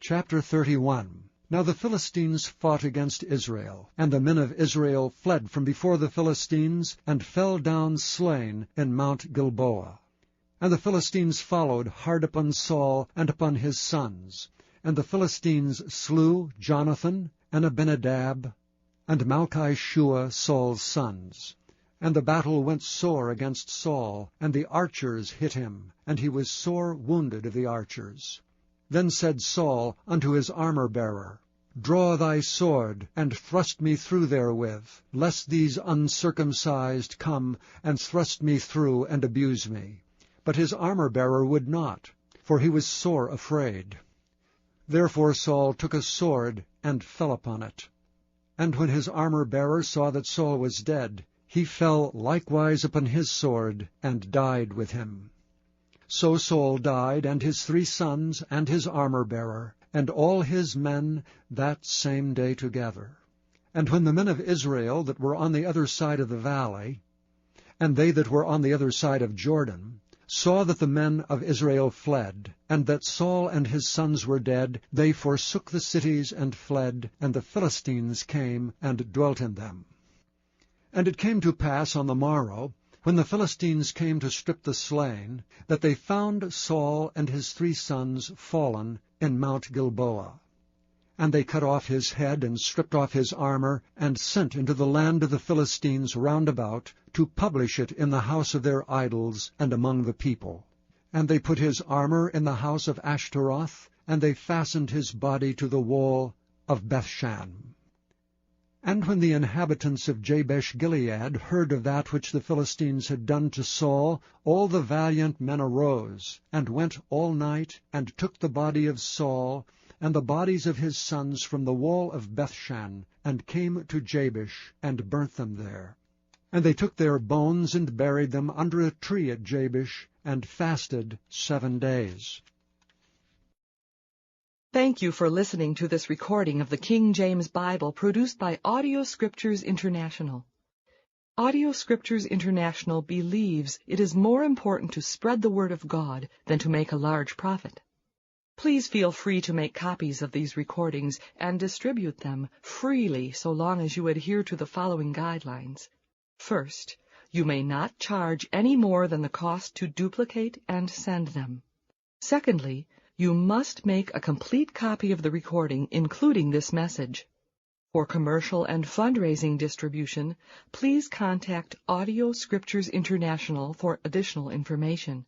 Chapter 31. Now the Philistines fought against Israel, and the men of Israel fled from before the Philistines, and fell down slain in Mount Gilboa. And the Philistines followed hard upon Saul and upon his sons. And the Philistines slew Jonathan, and Abinadab, and Malchi-Shua, Saul's sons. And the battle went sore against Saul, and the archers hit him, and he was sore wounded of the archers. Then said Saul unto his armor-bearer, Draw thy sword, and thrust me through therewith, lest these uncircumcised come and thrust me through and abuse me. But his armor-bearer would not, for he was sore afraid. Therefore Saul took a sword, and fell upon it. And when his armor-bearer saw that Saul was dead, he fell likewise upon his sword, and died with him. So Saul died, and his 3 sons, and his armor-bearer, and all his men that same day together. And when the men of Israel that were on the other side of the valley, and they that were on the other side of Jordan, saw that the men of Israel fled, and that Saul and his sons were dead, they forsook the cities and fled, and the Philistines came and dwelt in them. And it came to pass on the morrow, when the Philistines came to strip the slain, that they found Saul and his 3 sons fallen in Mount Gilboa. And they cut off his head, and stripped off his armor, and sent into the land of the Philistines round about, to publish it in the house of their idols, and among the people. And they put his armor in the house of Ashtaroth, and they fastened his body to the wall of Bethshan. And when the inhabitants of Jabesh-Gilead heard of that which the Philistines had done to Saul, all the valiant men arose, and went all night, and took the body of Saul, and the bodies of his sons from the wall of Bethshan, and came to Jabesh, and burnt them there. And they took their bones, and buried them under a tree at Jabesh, and fasted 7 days. Thank you for listening to this recording of the King James Bible produced by Audio Scriptures International. Audio Scriptures International believes it is more important to spread the Word of God than to make a large profit. Please feel free to make copies of these recordings and distribute them freely so long as you adhere to the following guidelines. First, you may not charge any more than the cost to duplicate and send them. Secondly, you must make a complete copy of the recording, including this message. For commercial and fundraising distribution, please contact Audio Scriptures International for additional information.